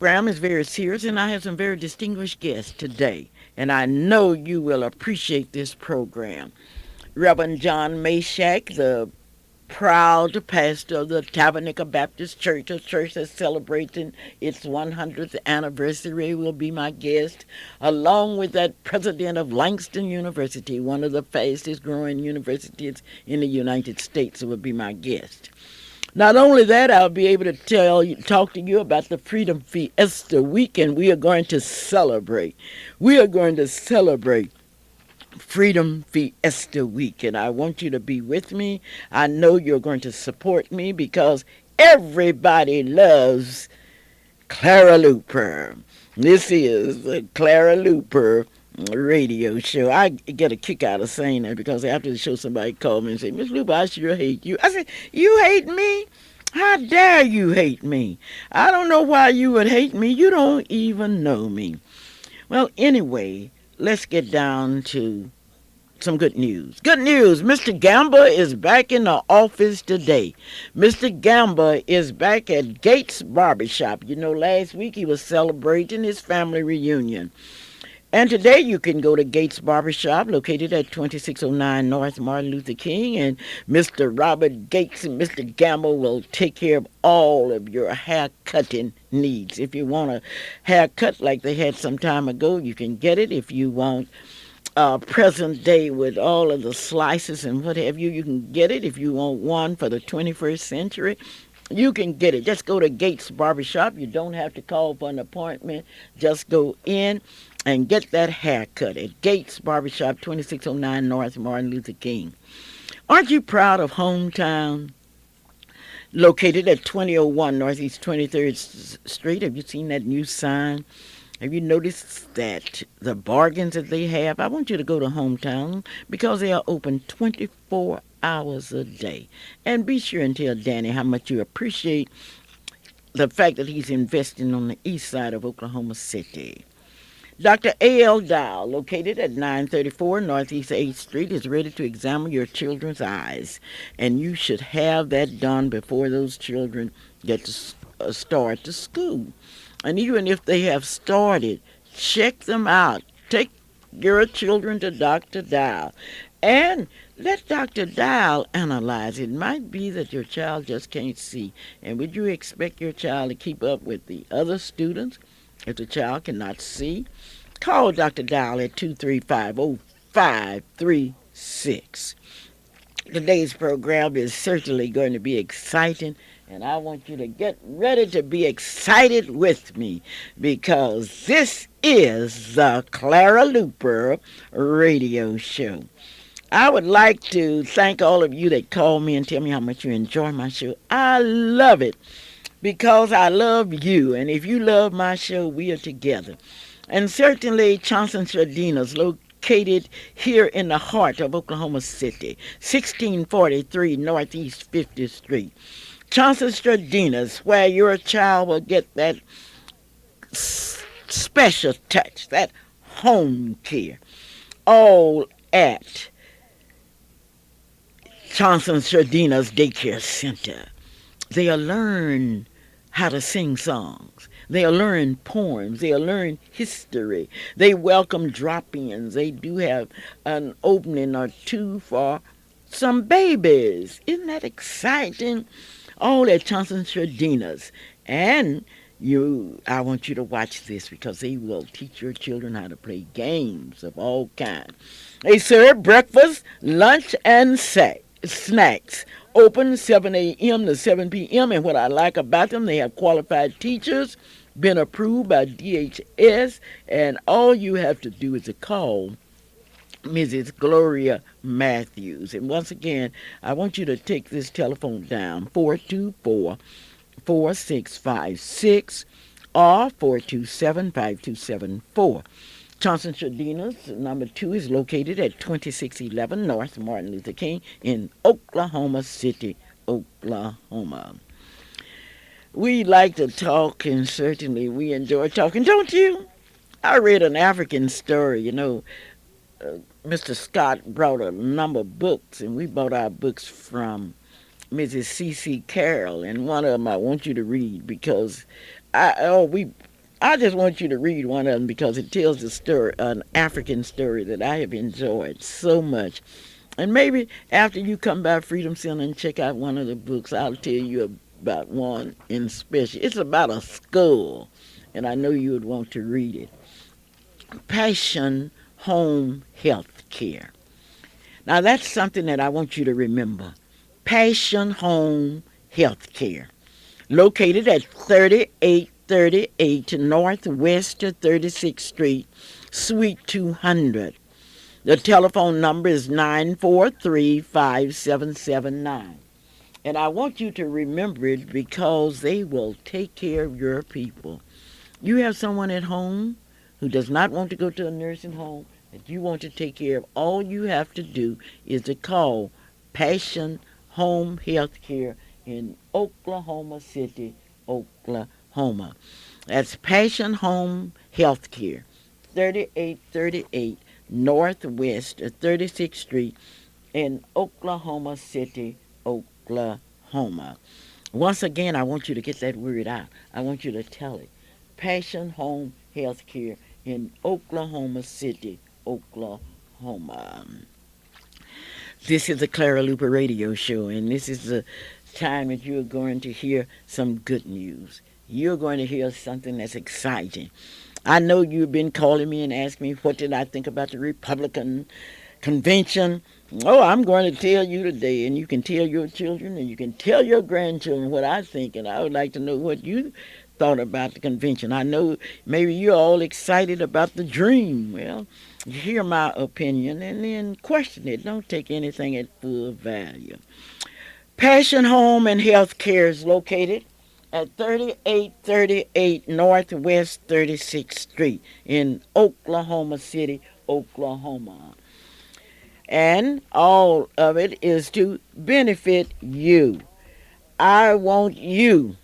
program is very serious, and I have some very distinguished guests today, and I know you will appreciate this program. Reverend John Mashak, the proud pastor of the Tabernacle Baptist Church, a church that's celebrating its 100th anniversary, will be my guest, along with that president of Langston University, one of the fastest growing universities in the United States, will be my guest. Not only that, I'll be able to talk to you about the Freedom Fiesta weekend. We are going to celebrate. We are going to celebrate Freedom Fiesta Week, and I want you to be with me. I know you're going to support me because everybody loves Clara Luper. This is the Clara Luper radio show. I get a kick out of saying that because after the show somebody called me and said, Miss Luper, I sure hate you. I said, you hate me? How dare you hate me? I don't know why you would hate me. You don't even know me. Well, anyway, let's get down to some good news. Good news. Mr. Gamba is back in the office today. Mr. Gamba is back at Gates Barbershop. You know, last week he was celebrating his family reunion. And today you can go to Gates Barbershop, located at 2609 North Martin Luther King, and Mr. Robert Gates and Mr. Gamble will take care of all of your hair cutting needs. If you want a haircut like they had some time ago, you can get it. If you want present day with all of the slices and what have you, you can get it. If you want one for the 21st century, you can get it. Just go to Gates Barbershop. You don't have to call for an appointment. Just go in and get that haircut at Gates Barbershop, 2609 North Martin Luther King. Aren't you proud of hometown? Located at 2001 Northeast 23rd Street. Have you seen that new sign? Have you noticed that the bargains that they have? I want you to go to hometown because they are open 24 hours a day. And be sure and tell Danny how much you appreciate the fact that he's investing on the east side of Oklahoma City. Dr. A.L. Dow, located at 934 Northeast 8th Street, is ready to examine your children's eyes. And you should have that done before those children get to start to school. And even if they have started, check them out. Take your children to Dr. Dow. And let Dr. Dow analyze. It might be that your child just can't see. And would you expect your child to keep up with the other students if the child cannot see? Call Dr. Dow at 235-0536. Today's program is certainly going to be exciting, and I want you to get ready to be excited with me because this is the Clara Luper radio show. I would like to thank all of you that call me and tell me how much you enjoy my show. I love it because I love you, and if you love my show, we are together. And certainly Johnson Sardinas, located here in the heart of Oklahoma City, 1643 Northeast 50th Street. Johnson Sardinas, where your child will get that special touch, that home care, all at Johnson Sardinas Daycare Center. They'll learn how to sing songs. They'll learn poems. They'll learn history. They welcome drop-ins. They do have an opening or two for some babies. Isn't that exciting? All at Johnson Sardinas. And I want you to watch this because they will teach your children how to play games of all kinds. They serve breakfast, lunch, and snacks. Open 7 a.m. to 7 p.m. And what I like about them, they have qualified teachers, been approved by DHS, and all you have to do is to call Mrs. Gloria Matthews. And once again, I want you to take this telephone down, 424-4656 or 427-5274. Johnson Sardinas, number 2, is located at 2611 North Martin Luther King in Oklahoma City, Oklahoma. We like to talk, and certainly we enjoy talking, don't you? I read an African story, Mr. Scott brought a number of books, and we bought our books from Mrs. C.C. Carroll, and one of them I want you to read because we I just want you to read one of them because it tells a story, an African story that I have enjoyed so much. And maybe after you come by Freedom Center and check out one of the books, I'll tell you about one in special. It's about a skull, and I know you would want to read it. Passion Home Health Care. Now, that's something that I want you to remember. Passion Home Health Care. Located at 3838 Northwest 36th Street, Suite 200. The telephone number is 943-5779. And I want you to remember it because they will take care of your people. You have someone at home who does not want to go to a nursing home that you want to take care of. All you have to do is to call Passion Home Health Care in Oklahoma City, Oklahoma. That's Passion Home Health Care, 3838 Northwest 36th Street in Oklahoma City, Oklahoma. Once again, I want you to get that word out. I want you to tell it. Passion Home Health Care in Oklahoma City, Oklahoma. This is the Clara Luper Radio Show, and this is the time that you're going to hear some good news. You're going to hear something that's exciting. I know you've been calling me and asking me what did I think about the Republican convention. Oh, I'm going to tell you today, and you can tell your children and you can tell your grandchildren what I think, and I would like to know what you thought about the convention. I know maybe you're all excited about the dream. Well, hear my opinion and then question it. Don't take anything at full value. Passion Home and Health Care is located at 3838 Northwest 36th Street in Oklahoma City, Oklahoma. And all of it is to benefit you. I want you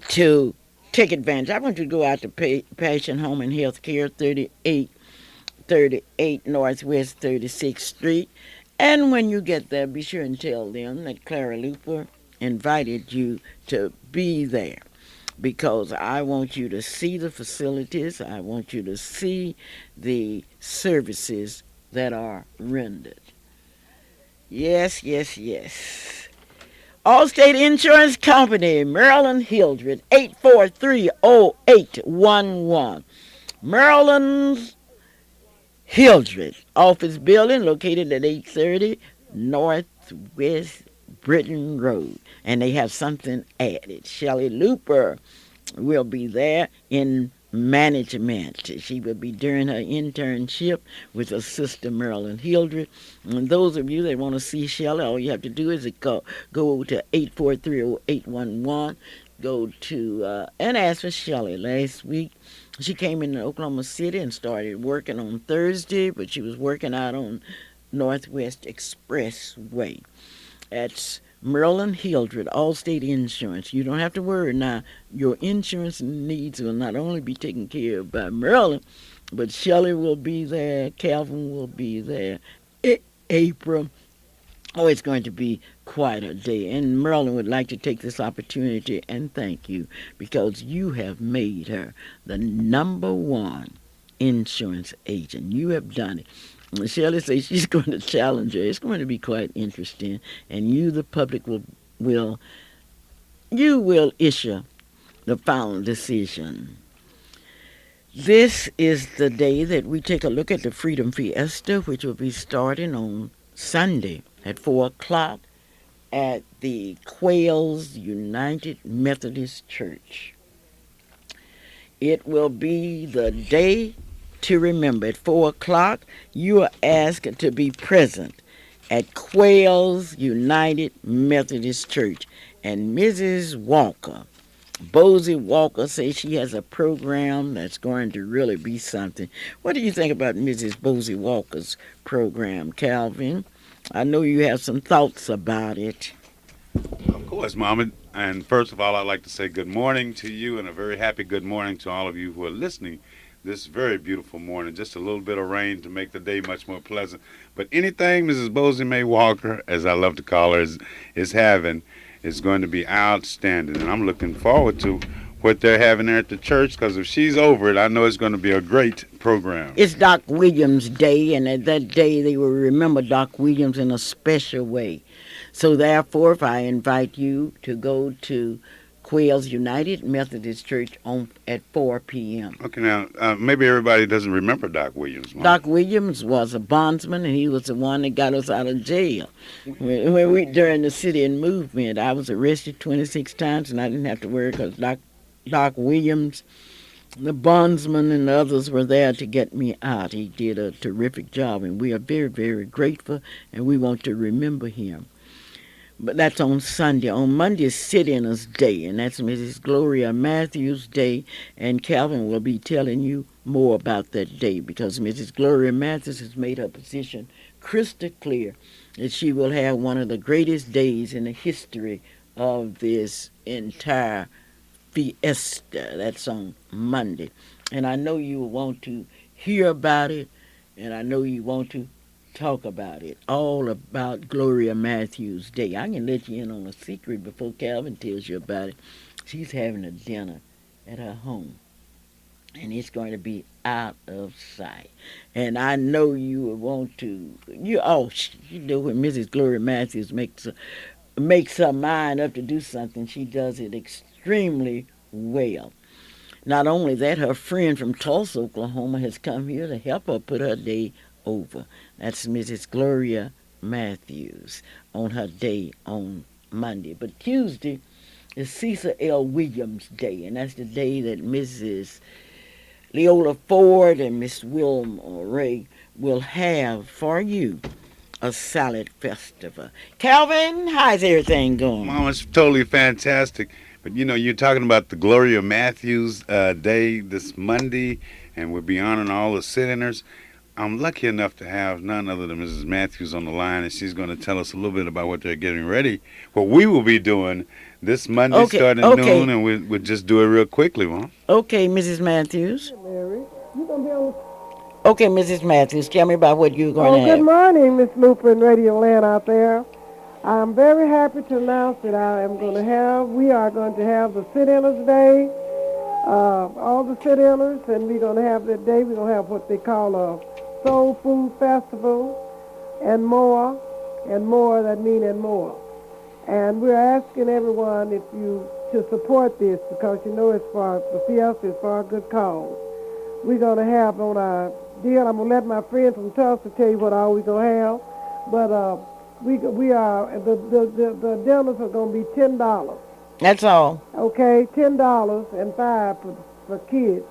to take advantage. I want you to go out to Passion Home and Health Care, 3838 Northwest 36th Street. And when you get there, be sure and tell them that Clara Luper invited you to be there because I want you to see the facilities. I want you to see the services that are rendered. Yes, yes, yes. Allstate Insurance Company, Maryland Hildred, 8430811. Maryland's Hildred office building located at 830 Northwest Britain Road. And they have something added. Shelley Luper will be there in management. She will be during her internship with her sister Marilyn Hildred. And those of you that want to see Shelley, all you have to do is go to 8430811. Go to and ask for Shelley. Last week she came into Oklahoma City and started working on Thursday, but she was working out on Northwest Expressway. That's Maryland Hildred, Allstate Insurance. You don't have to worry now. Your insurance needs will not only be taken care of by Maryland, but Shelley will be there, Calvin will be there, April. Oh, it's going to be quite a day. And Maryland would like to take this opportunity and thank you because you have made her the number one insurance agent. You have done it. Shelley says she's going to challenge her. It's going to be quite interesting, and you, the public, will issue the final decision. This is the day that we take a look at the Freedom Fiesta, which will be starting on Sunday at 4 o'clock at the Quails United Methodist Church. It will be the day to remember. At 4 o'clock, you are asked to be present at Quails United Methodist Church. And Mrs. Walker, Bosie Walker, says she has a program that's going to really be something. What do you think about Mrs. Bosie Walker's program, Calvin? I know you have some thoughts about it. Of course, Mama. And first of all, I'd like to say good morning to you and a very happy good morning to all of you who are listening this very beautiful morning. Just a little bit of rain to make the day much more pleasant. But anything Mrs. Bosie May Walker, as I love to call her, is having is going to be outstanding. And I'm looking forward to what they're having there at the church? Because if she's over it, I know it's going to be a great program. It's Doc Williams' day, and at that day they will remember Doc Williams in a special way. So therefore, if I invite you to go to Quails United Methodist Church at 4 p.m. Okay, now maybe everybody doesn't remember Doc Williams, Mom. Doc Williams was a bondsman, and he was the one that got us out of jail. When we during the sit-in movement, I was arrested 26 times, and I didn't have to worry because Doc Williams, the bondsman, and the others were there to get me out. He did a terrific job, and we are very, very grateful, and we want to remember him. But that's on Sunday. On Monday is Sit-Inners Day, and that's Mrs. Gloria Matthews' Day, and Calvin will be telling you more about that day because Mrs. Gloria Matthews has made her position crystal clear that she will have one of the greatest days in the history of this entire fiesta. That's on Monday. And I know you want to hear about it, and I know you want to talk about it, all about Gloria Matthews' Day. I can let you in on a secret before Calvin tells you about it. She's having a dinner at her home, and it's going to be out of sight. And I know you will want to. You know when Mrs. Gloria Matthews makes her mind up to do something, she does it extremely well. Not only that, her friend from Tulsa, Oklahoma, has come here to help her put her day over. That's Mrs. Gloria Matthews on her day on Monday. But Tuesday is Cecil L. Williams' Day, and that's the day that Mrs. Leola Ford and Miss Wilma Ray will have for you a salad festival. Calvin, how's everything going? Mom, it's totally fantastic. But you know, you're talking about the Gloria Matthews Day this Monday, and we'll be honoring all the sit-inners. I'm lucky enough to have none other than Mrs. Matthews on the line, and she's going to tell us a little bit about what they're getting ready. What we will be doing this Monday starting at noon, and we'll just do it real quickly, Mom. Okay, Mrs. Matthews. Hey, Mary, you gonna be on? Okay, Mrs. Matthews, tell me about what you're going to have. Good morning, Miss Luper and Radio Land out there. I'm very happy to announce that we are going to have the Sit-Inners Day, all the Sit-Inners, and we're going to have that day, we're going to have what they call a Soul Food Festival, and more, that mean and more. And we're asking everyone to support this because you know the fiesta is for a good cause. We're going to have on our deal, I'm going to let my friend from Tulsa tell you what all we're going to have, but the dinners are going to be $10. That's all. Okay, $10 and $5 for kids.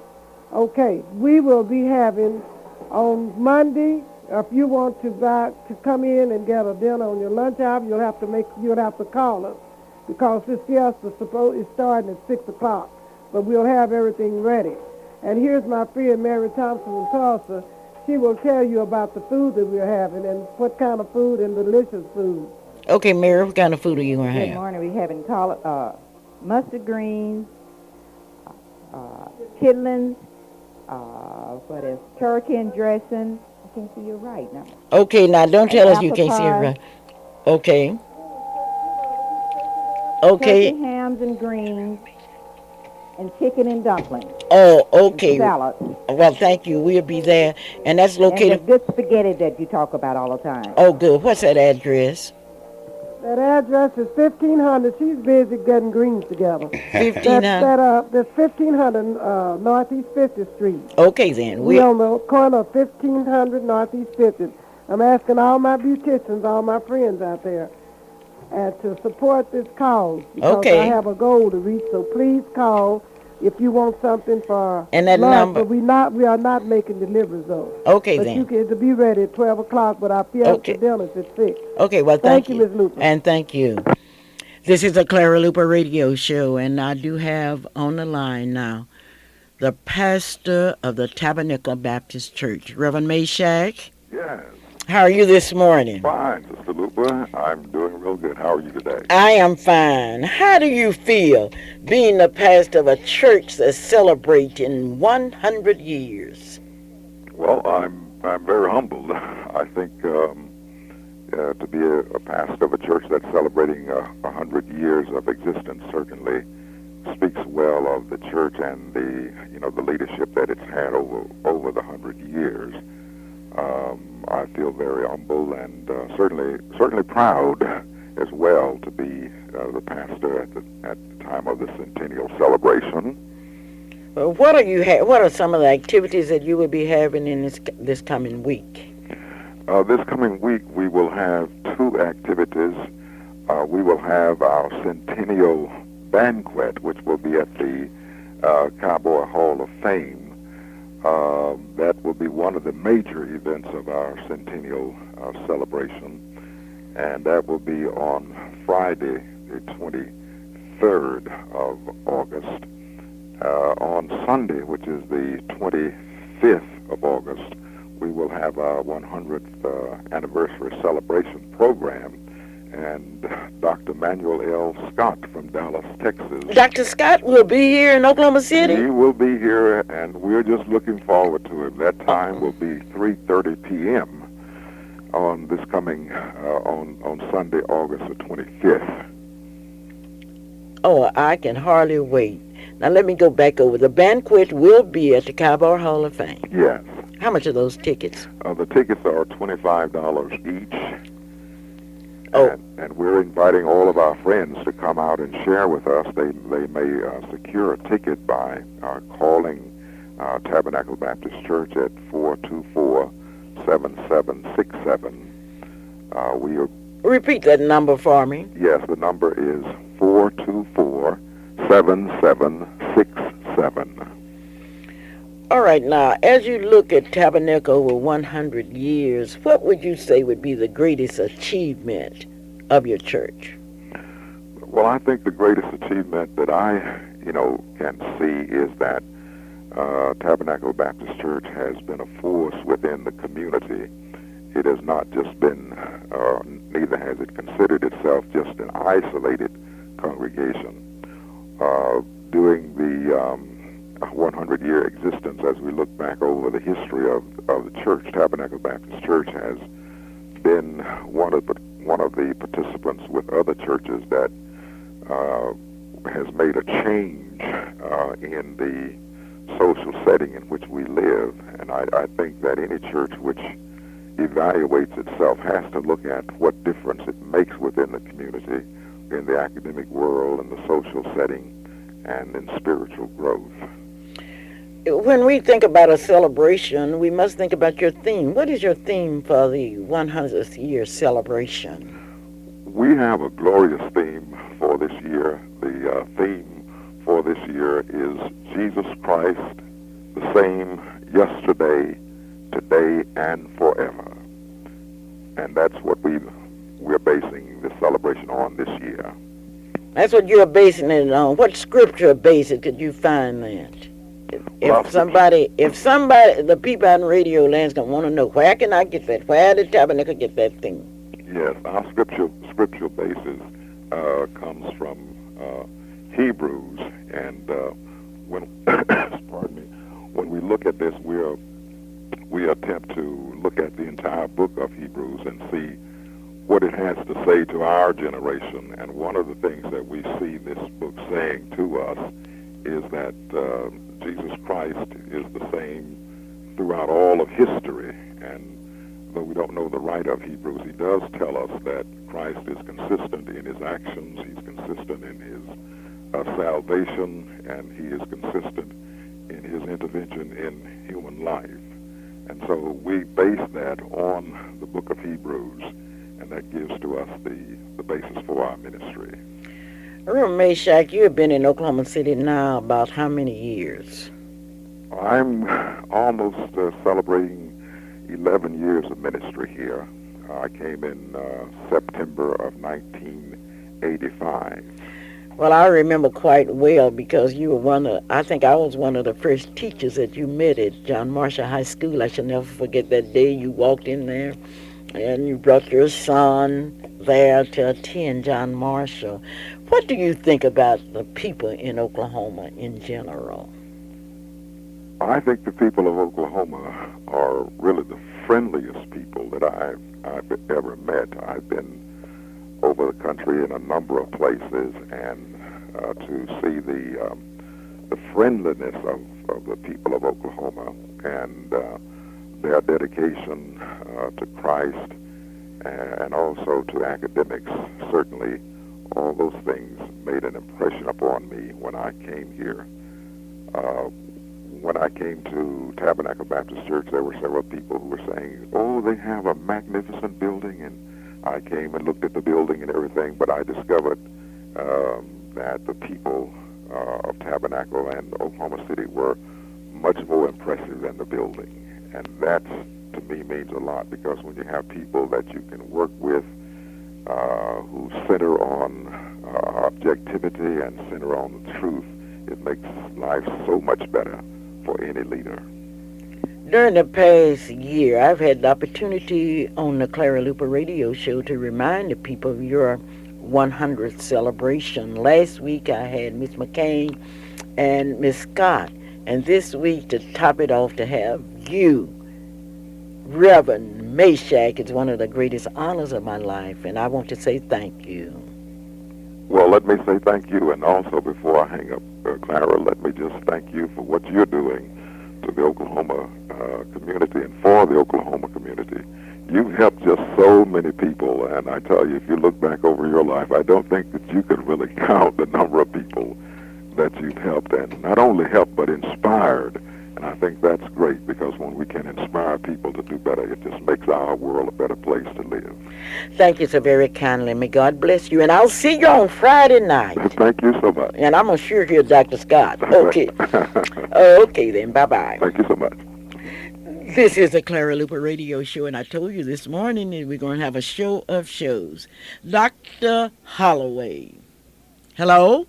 Okay, we will be having on Monday. If you want to come in and get a dinner on your lunch hour, you'll have to call us because this fiesta is starting at 6:00. But we'll have everything ready. And here's my friend Mary Thompson from Tulsa. She will tell you about the food that we're having and what kind of food and delicious food. Okay, Mary, what kind of food are you going to have? Good morning. We're having mustard greens, chitlins, what else? Turkey dressing. I can't see you right now. Okay, now don't tell us you can't see it right. Okay. Okay. Turkey, hams, and greens, and chicken and dumplings. Oh, okay. Salad. Well, thank you. We'll be there. And that's located... And the good spaghetti that you talk about all the time. Oh, good. What's that address? That address is 1500. She's busy getting greens together. 1500? That's 1500 Northeast 50th Street. Okay, then. We're on the corner of 1500 Northeast 50th. I'm asking all my beauticians, all my friends out there, to support this cause because I have a goal to reach. So please call if you want something for and that lunch, number. But we are not making deliveries though. Okay, but then. You can be ready at 12:00, but our fiesta dinner's at 6. Okay, well, thank you, Ms. Luper. And thank you. This is the Clara Luper radio show, and I do have on the line now the pastor of the Tabernacle Baptist Church, Reverend Meshack. Yes. How are you this morning? Fine, Sister Luper. I'm doing real good. How are you today? I am fine. How do you feel being the pastor of a church that's celebrating 100 years? Well, I'm very humbled. I think to be a pastor of a church that's celebrating 100 years of existence certainly speaks well of the church and the leadership that it's had over the 100 years. I feel very humble and certainly proud as well to be the pastor at the time of the centennial celebration. Well, what are some of the activities that you will be having in this coming week? This coming week we will have two activities. We will have our centennial banquet, which will be at the Cowboy Hall of Fame. That will be one of the major events of our centennial celebration, and that will be on Friday, the 23rd of August. On Sunday, which is the 25th of August, we will have our 100th anniversary celebration program, and Dr. Manuel L. Scott from Dallas, Texas. Dr. Scott will be here in Oklahoma City? He will be here, and we're just looking forward to it. That time will be 3:30 p.m. on this coming, on Sunday, August the 25th. Oh, I can hardly wait. Now, let me go back over. The banquet will be at the Cowboy Hall of Fame. Yes. How much are those tickets? The tickets are $25 each. Oh. And we're inviting all of our friends to come out and share with us. They may secure a ticket by calling Tabernacle Baptist Church at 424-7767. Repeat that number for me. Yes, the number is 424-7767. All right, now, as you look at Tabernacle over 100 years, what would you say would be the greatest achievement of your church? Well, I think the greatest achievement that I, can see is that Tabernacle Baptist Church has been a force within the community. It has not just been, neither has it considered itself just an isolated congregation. During the 100-year existence, as we look back over the history of the church, Tabernacle Baptist Church has been one of the participants with other churches that has made a change in the social setting in which we live. And I think that any church which evaluates itself has to look at what difference it makes within the community, in the academic world, in the social setting, and in spiritual growth. When we think about a celebration, we must think about your theme. What is your theme for the 100th year celebration? We have a glorious theme for this year. The theme for this year is Jesus Christ, the same yesterday, today, and forever. And that's what we're basing this celebration on this year. That's what you're basing it on. What scripture basis could you find that? If somebody, the people out in Radio Land's gonna want to know, where can I get that? Where did Tabernacle get that thing? Yes, our scriptural basis comes from Hebrews, and when pardon me, when we look at this, we attempt to look at the entire book of Hebrews and see what it has to say to our generation. And one of the things that we see this book saying to us is that Jesus Christ is the same throughout all of history. And though we don't know the writer of Hebrews, he does tell us that Christ is consistent in his actions, he's consistent in his salvation, and he is consistent in his intervention in human life. And so we base that on the book of Hebrews, and that gives to us the basis for our ministry. Reverend Meshack, you have been in Oklahoma City now about how many years? I'm almost celebrating 11 years of ministry here. I came in September of 1985. Well, I remember quite well because you were I think I was one of the first teachers that you met at John Marshall High School. I shall never forget that day you walked in there and you brought your son there to attend John Marshall. What do you think about the people in Oklahoma in general? I think the people of Oklahoma are really the friendliest people that I've ever met. I've been over the country in a number of places, and to see the friendliness of the people of Oklahoma and their dedication to Christ and also to academics. Certainly, all those things made an impression upon me when I came here. When I came to Tabernacle Baptist Church, there were several people who were saying, "Oh, they have a magnificent building," and I came and looked at the building and everything, but I discovered that the people of Tabernacle and Oklahoma City were much more impressive than the building. And that, to me, means a lot, because when you have people that you can work with who center on objectivity and center on the truth, it makes life so much better for any leader. During the past year, I've had the opportunity on the Clara Luper radio show to remind the people of your 100th celebration. Last week I had Miss McCain and Miss Scott, and this week, to top it off, to have you, Reverend Meshack, is one of the greatest honors of my life, and I want to say thank you. Well, let me say thank you, and also before I hang up, Clara, let me just thank you for what you're doing to the Oklahoma community and for the Oklahoma community. You've helped just so many people, and I tell you, if you look back over your life, I don't think that you could really count the number of people that you've helped, and not only helped, but inspired. And I think that's great, because when we can inspire people to do better, it just makes our world a better place to live. Thank you so very kindly. May God bless you, and I'll see you on Friday night. Thank you so much. And I'm sure hear Dr. Scott. Okay. Okay, then. Bye-bye. Thank you so much. This is the Clara Luper radio show, and I told you this morning that we're going to have a show of shows. Dr. Holloway. Hello?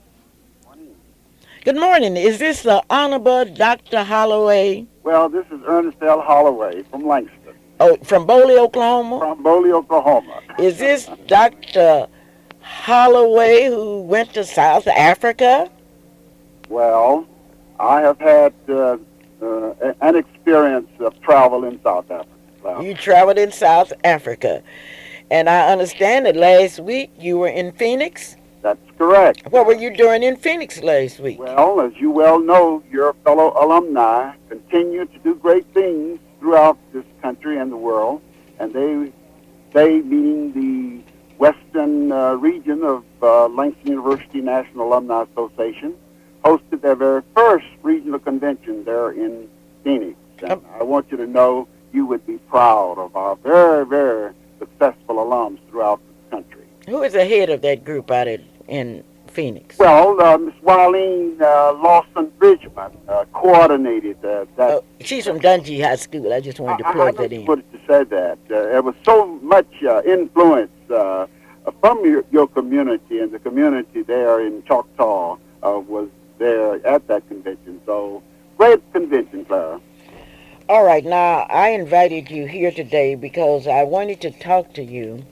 Good morning. Is this the Honorable Dr. Holloway? Well, this is Ernest L. Holloway from Langston. Oh, from Boley, Oklahoma? From Boley, Oklahoma. Is this Dr. Holloway who went to South Africa? Well, I have had an experience of travel in South Africa. Well, You traveled in South Africa. And I understand that last week you were in Phoenix? that's correct. What were you doing in Phoenix last week? Well, as you well know, your fellow alumni continue to do great things throughout this country and the world, and they meaning the western region of Langston University National Alumni Association, hosted their very first regional convention there in Phoenix. And I want you to know you would be proud of our very, very successful alums throughout the country. Who is the head of that group out in Phoenix? Well, Miss Wileen Lawson Bridgman coordinated that. She's from Dungy High School. I just wanted to plug that in. I wanted to say that. There was so much influence from your community, and the community there in Choctaw was there at that convention. So, great convention, Clara. All right, now I invited you here today because I wanted to talk to you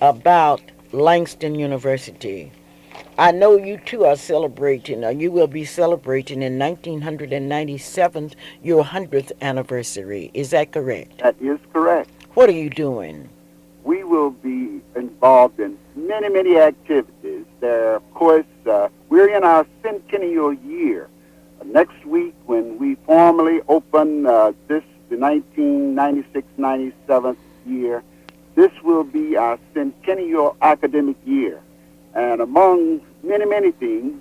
about Langston University. I know you too are celebrating, or you will be celebrating in 1997 your 100th anniversary. Is that correct? That is correct. What are you doing? We will be involved in many, many activities. There, of course, we're in our centennial year. Next week, when we formally open the 1996-97 year, this will be our centennial academic year. And among many, many things,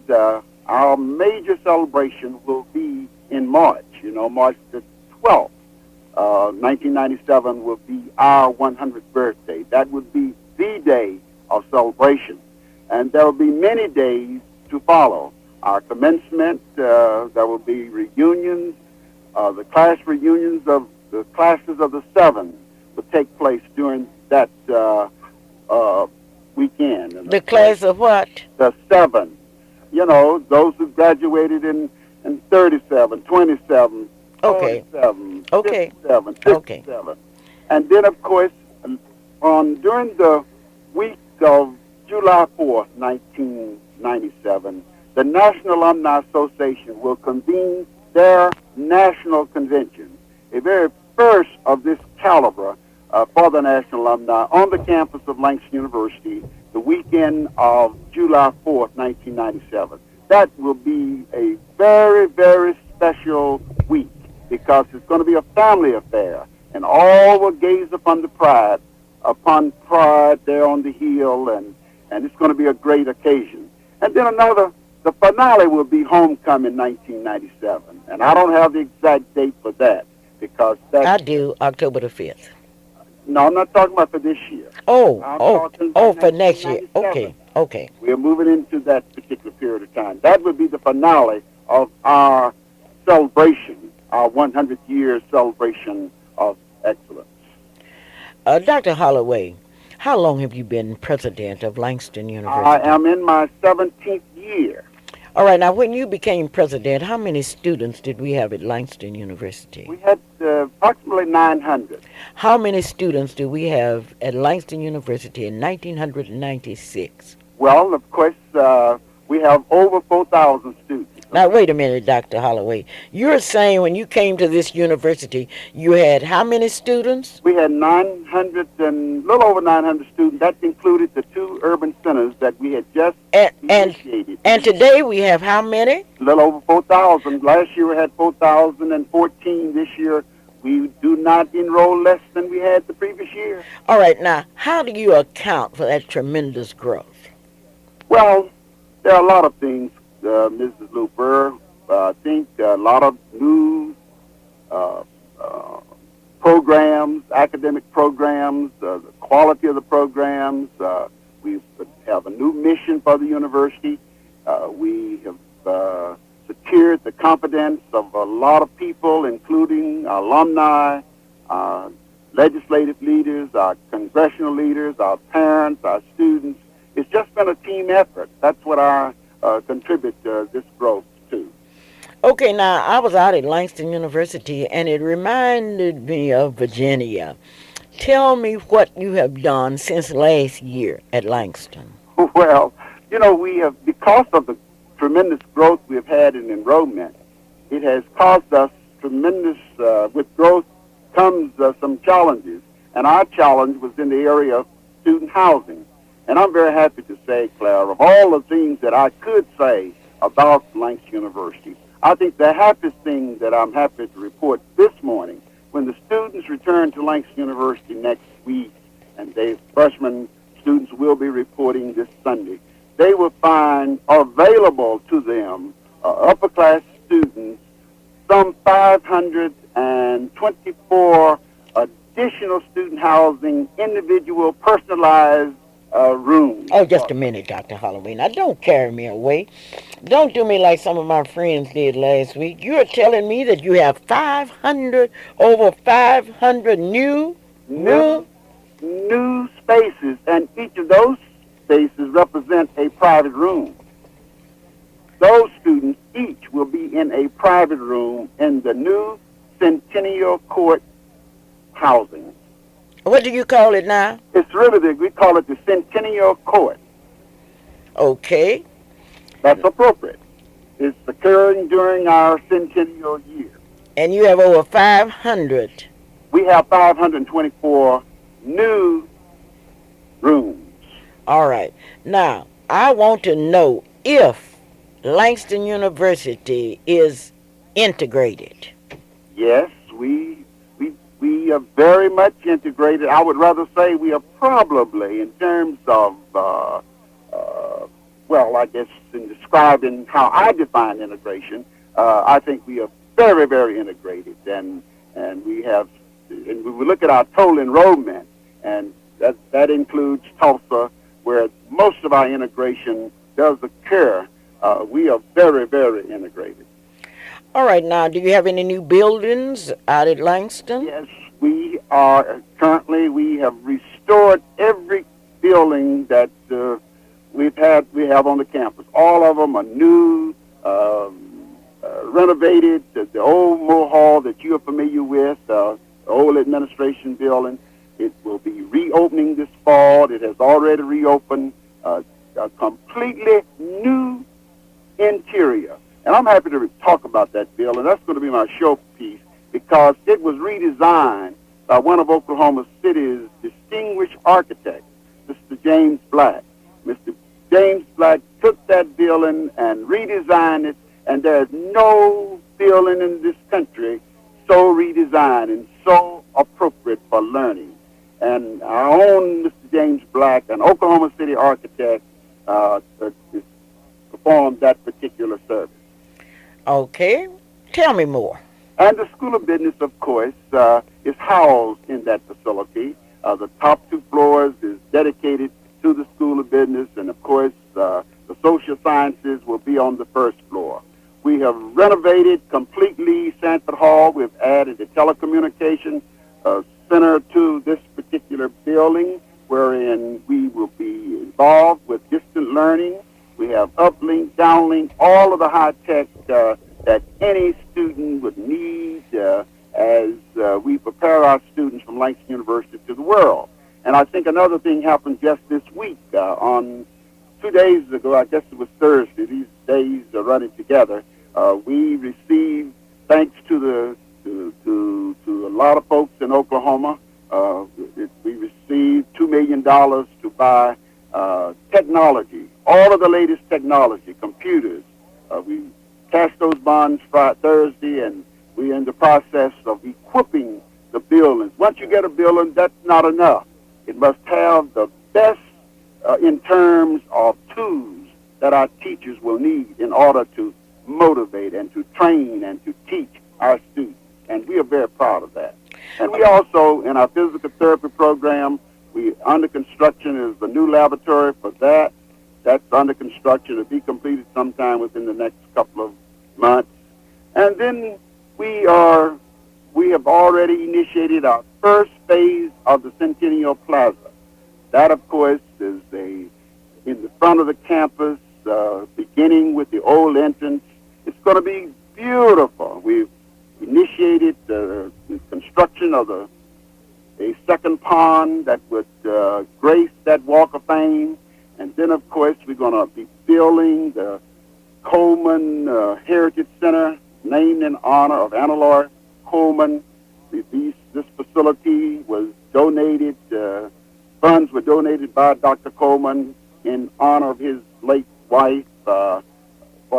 our major celebration will be in March. March the 12th. 1997 will be our 100th birthday. That would be the day of celebration. And there will be many days to follow. Our commencement, there will be reunions. The class reunions of the classes of the 7 will take place during that weekend. And The class of what? the 7. Those who graduated in 37, 27, Okay. 47, Okay. 57, Okay. 57. And then, of course, during the week of July 4th, 1997, the National Alumni Association will convene their national convention, a very first of this caliber for the National Alumni on the campus of Langston University the weekend of July 4th, 1997. That will be a very, very special week because it's going to be a family affair, and all will gaze upon pride there on the hill, and it's going to be a great occasion. And then the finale will be Homecoming 1997, and I don't have the exact date for that because I that's do, October the 5th. no, I'm not talking about for this year. Oh, I'm oh, talking oh, for for next year. 1997. Okay, okay. We're moving into that particular period of time. That would be the finale of our celebration, our 100th year celebration of excellence. Dr. Holloway, how long have you been president of Langston I University? am in my 17th year. All right, now when you became president, how many students did we have at Langston University? We had approximately 900. How many students do we have at Langston University in 1996? Well, of course, we have over 4,000 students. Now, wait a minute, Dr. Holloway. You're saying when you came to this university, you had how many students? We had 900 and a little over 900 students. That included the two urban centers that we had just initiated. And today we have how many? A little over 4,000. Last year we had 4,014. This year we do not enroll less than we had the previous year. All right, now, how do you account for that tremendous growth? Well, there are a lot of things, Mrs. Luper. I think a lot of new programs, academic programs, the quality of the programs. We have a new mission for the university. We have secured the confidence of a lot of people, including alumni, legislative leaders, our congressional leaders, our parents, our students. It's just been a team effort. That's what I contribute this growth to. Okay, now, I was out at Langston University, and it reminded me of Virginia. Tell me what you have done since last year at Langston. Well, you know, we have, because of the tremendous growth we have had in enrollment, it has caused us tremendous, with growth comes some challenges. And our challenge was in the area of student housing. And I'm very happy to say, Clara, of all the things that I could say about Langston University, I think the happiest thing that I'm happy to report this morning, when the students return to Langston University next week, and the freshman students will be reporting this Sunday, they will find available to them, upper-class students, some 524 additional student housing, individual, personalized rooms. Oh, just a minute, Dr. Holloway. Now, don't carry me away. Don't do me like some of my friends did last week. You're telling me that you have over 500 new spaces, and each of those spaces represent a private room. Those students each will be in a private room in the new Centennial Court housing. What do you call it now? It's really, we call it the Centennial Court. Okay. That's appropriate. It's occurring during our centennial year. And you have over 500. We have 524 new rooms. All right. Now, I want to know if Langston University is integrated. Yes, we are very much integrated. I would rather say we are probably, in terms of, well, I guess in describing how I define integration, I think we are very, very integrated. And we have, and we look at our total enrollment, and that includes Tulsa, where most of our integration does occur. We are very, very integrated. All right, now, do you have any new buildings out at Langston? Yes, we are currently, we have restored every building that we have on the campus. All of them are new, renovated. The old Moore Hall that you are familiar with, the old administration building, it will be reopening this fall. It has already reopened, a completely new interior. And I'm happy to talk about that building. That's going to be my showpiece because it was redesigned by one of Oklahoma City's distinguished architects, Mr. James Black. James Black took that building and redesigned it, and there's no building in this country so redesigned and so appropriate for learning. And our own Mr. James Black, an Oklahoma City architect, performed that particular service. Okay. Tell me more. And the School of Business, of course, is housed in that facility. The top 2 floors is dedicated to the School of Business, and of course, the social sciences will be on the first floor. We have renovated completely Sanford Hall. We've added a telecommunication center to this particular building, wherein we will be involved with distant learning. We have uplink, downlink, all of the high tech that any student would need as we prepare our students from Langston University to the world. And I think another thing happened just this week. On 2 days ago, I guess it was Thursday, these days are running together, we received, thanks to a lot of folks in Oklahoma, we received $2 million to buy technology, all of the latest technology, computers. We cashed those bonds Thursday, and we're in the process of equipping the buildings. Once you get a building, that's not enough. It must have the best in terms of tools that our teachers will need in order to motivate and to train and to teach our students. And we are very proud of that. And we also, in our physical therapy program, we under construction is the new laboratory for that. That's under construction to be completed sometime within the next couple of months. And then we have already initiated our first phase of the Centennial Plaza. That, of course, is in the front of the campus, beginning with the old entrance. It's going to be beautiful. We've initiated the construction of a second pond that would grace that Walk of Fame. And then, of course, we're going to be building the Coleman Heritage Center, named in honor of Annalore Coleman. This facility was donated, funds were donated by Dr. Coleman in honor of his late wife for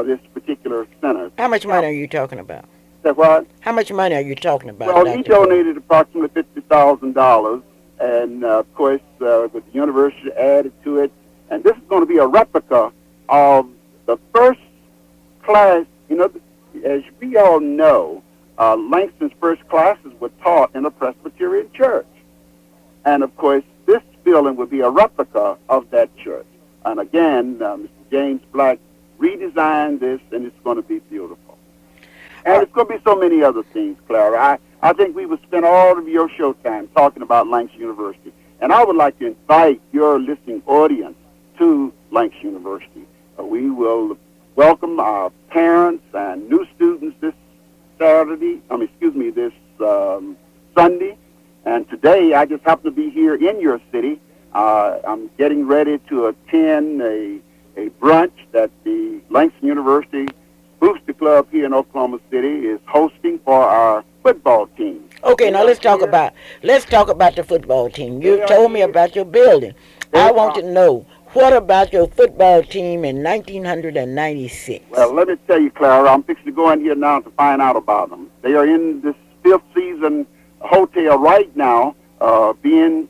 this particular center. How much money are you talking about? That what? How much money are you talking about? Well, he Dr. Cole? donated approximately $50,000, and of course, with the university added to it. And this is going to be a replica of the first class. You know, as we all know, Langston's first classes were taught in a Presbyterian church. And of course, this building will be a replica of that church. And again, Mr. James Black redesigned this, and it's going to be beautiful. And it's going to be so many other things, Clara. I think we would spend all of your show time talking about Langston University. And I would like to invite your listening audience to Langston University. We will welcome our parents and new students this Sunday. And today, I just happen to be here in your city. I'm getting ready to attend a brunch that the Langston University Booster Club here in Oklahoma City is hosting for our football team. Okay, now let's talk about the football team. You told me about your building. I want to know, what about your football team in 1996? Well, let me tell you, Clara, I'm fixing to go in here now to find out about them. They are in this fifth season hotel right now, being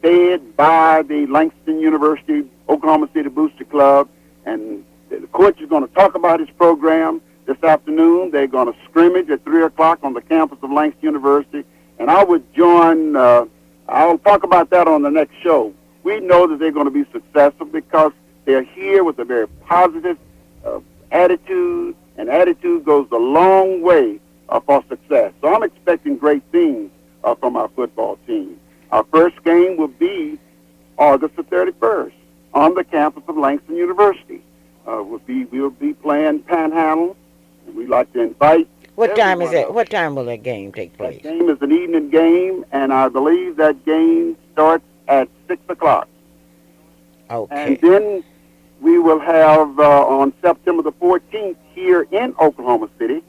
fed by the Langston University Oklahoma City Booster Club, and the coach is going to talk about his program this afternoon. They're going to scrimmage at 3 o'clock on the campus of Langston University, and I would join, I'll talk about that on the next show. We know that they're going to be successful because they're here with a very positive attitude, and attitude goes a long way for success. So I'm expecting great things from our football team. Our first game will be August the 31st on the campus of Langston University. We'll be playing Panhandle, and we'd like to invite. What time is that? What time will that game take place? That game is an evening game, and I believe that game starts at 6 o'clock. Okay. And then we will have on September the 14th here in Oklahoma City,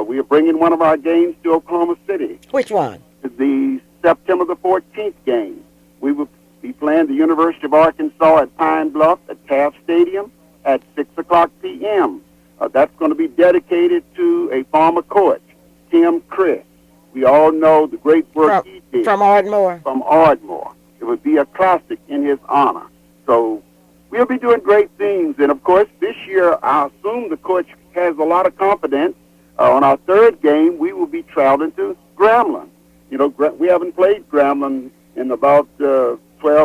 we are bringing one of our games to Oklahoma City. Which one? The September the 14th game. We will be playing the University of Arkansas at Pine Bluff at Taft Stadium at 6 o'clock p.m. That's going to be dedicated to a former coach, Tim Chris. We all know the great work he did. From Ardmore? From Ardmore. It would be a classic in his honor. So we'll be doing great things. And, of course, this year, I assume the coach has a lot of confidence. On our third game, we will be traveling to Grambling. You know, we haven't played Grambling in about 12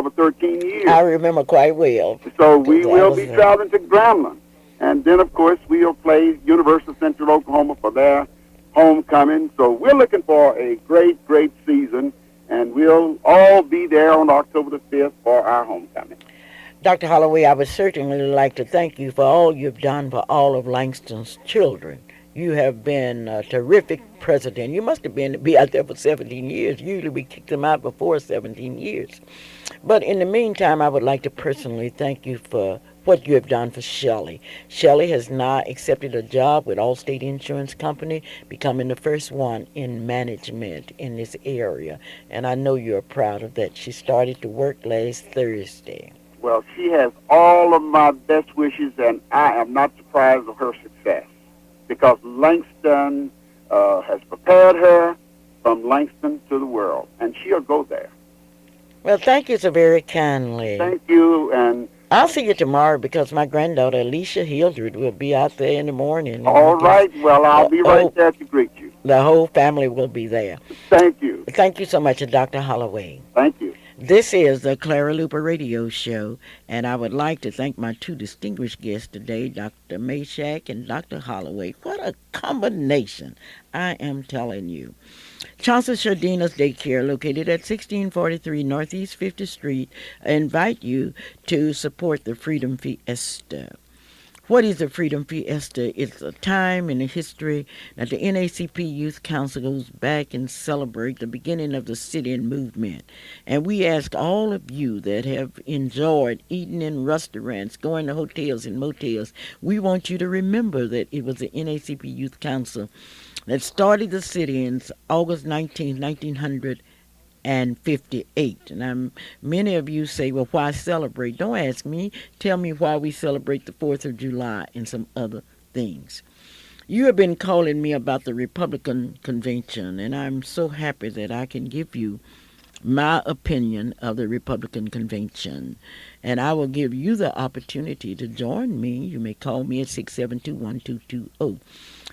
or 13 years. I remember quite well. So we will be traveling to Grambling. And then, of course, we'll play University of Central Oklahoma for their homecoming. So we're looking for a great, great season, and we'll all be there on October the 5th for our homecoming. Dr. Holloway, I would certainly like to thank you for all you've done for all of Langston's children. You have been a terrific president. You must have been to be out there for 17 years. Usually we kick them out before 17 years. But in the meantime, I would like to personally thank you for what you have done for Shelley. Shelley has now accepted a job with Allstate Insurance Company, becoming the first one in management in this area. And I know you're proud of that. She started to work last Thursday. Well, she has all of my best wishes, and I am not surprised of her success, because Langston has prepared her from Langston to the world, and she'll go there. Well, thank you so very kindly. Thank you, and I'll see you tomorrow because my granddaughter Alicia Hildred will be out there in the morning. All right, well, I'll be right there to greet you. The whole family will be there. Thank you. Thank you so much, Dr. Holloway. Thank you. This is the Clara Luper Radio Show, and I would like to thank my two distinguished guests today, Dr. Meshack and Dr. Holloway. What a combination, I am telling you. Chauncey Shardina's Daycare, located at 1643 Northeast 50th Street, invite you to support the Freedom Fiesta. What is the Freedom Fiesta? It's a time in the history that the NACP Youth Council goes back and celebrate the beginning of the sit-in movement. And we ask all of you that have enjoyed eating in restaurants, going to hotels and motels, we want you to remember that it was the NACP Youth Council that started the sit-ins August 19, 1958. And many of you say, well, why celebrate? Don't ask me. Tell me why we celebrate the 4th of July and some other things. You have been calling me about the Republican convention, and I'm so happy that I can give you my opinion of the Republican convention. And I will give you the opportunity to join me. You may call me at 672-1220.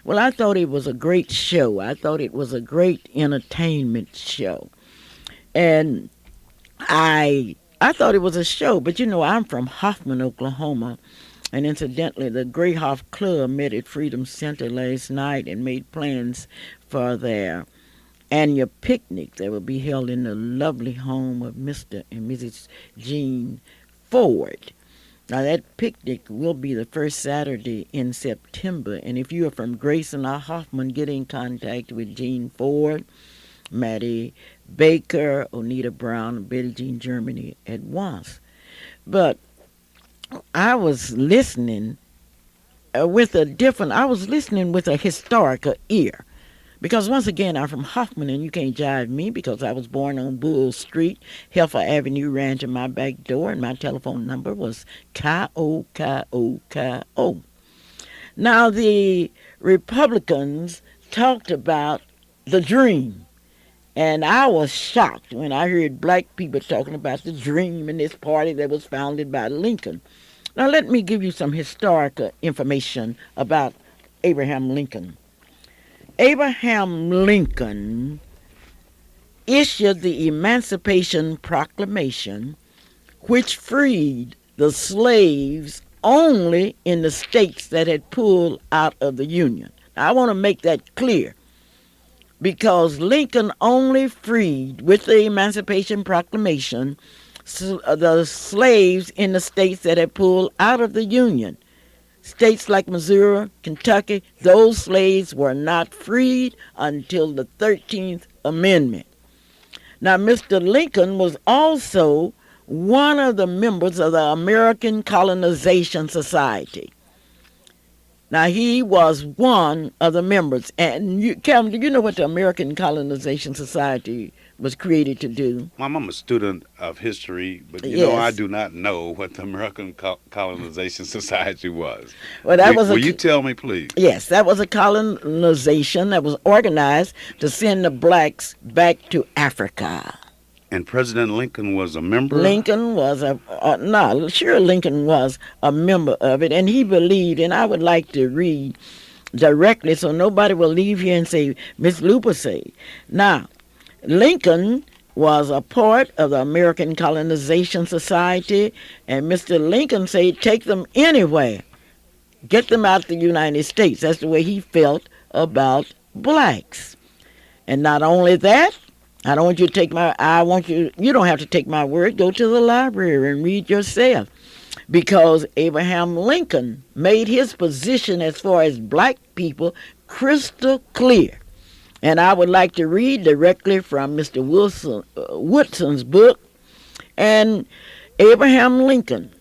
Well, I thought it was a great show. I thought it was a great entertainment show. And I thought it was a show, but you know, I'm from Hoffman, Oklahoma. And incidentally, the Greyhoff Club met at Freedom Center last night and made plans for their annual picnic that will be held in the lovely home of Mr. and Mrs. Gene Ford. Now, that picnic will be the first Saturday in September. And if you are from Grayson or Hoffman, get in contact with Gene Ford, Maddie Baker, Onita Brown, and Betty Jean Germany at once. But I was listening with a historical ear. Because once again, I'm from Hoffman, and you can't jive me because I was born on Bull Street. Heifer Avenue ran to my back door, and my telephone number was K-O-K-O-K-O. Now, the Republicans talked about the dream. And I was shocked when I heard black people talking about the dream in this party that was founded by Lincoln. Now, let me give you some historical information about Abraham Lincoln. Abraham Lincoln issued the Emancipation Proclamation, which freed the slaves only in the states that had pulled out of the Union. Now, I want to make that clear, because Lincoln only freed, with the Emancipation Proclamation, the slaves in the states that had pulled out of the Union. States like Missouri, Kentucky, those slaves were not freed until the 13th Amendment. Now, Mr. Lincoln was also one of the members of the American Colonization Society. Now, he was one of the members. And, Calvin, do you know what the American Colonization Society was created to do? Mom, I'm a student of history, but I Yes. do not know what the American Colonization Society was. Well, Will you tell me, please? yes, that was a colonization that was organized to send the blacks back to Africa. And President Lincoln was a member? Lincoln was no, sure Lincoln was a member of it, and he believed, and I would like to read directly so nobody will leave here and say, Miss Luper said. Now, Lincoln was a part of the American Colonization Society, and Mr. Lincoln said, take them anywhere. Get them out of the United States. That's the way he felt about blacks. And not only that, I don't want you to take you don't have to take my word. Go to the library and read yourself. Because Abraham Lincoln made his position as far as black people crystal clear. And I would like to read directly from Mr. Woodson's book. And Abraham Lincoln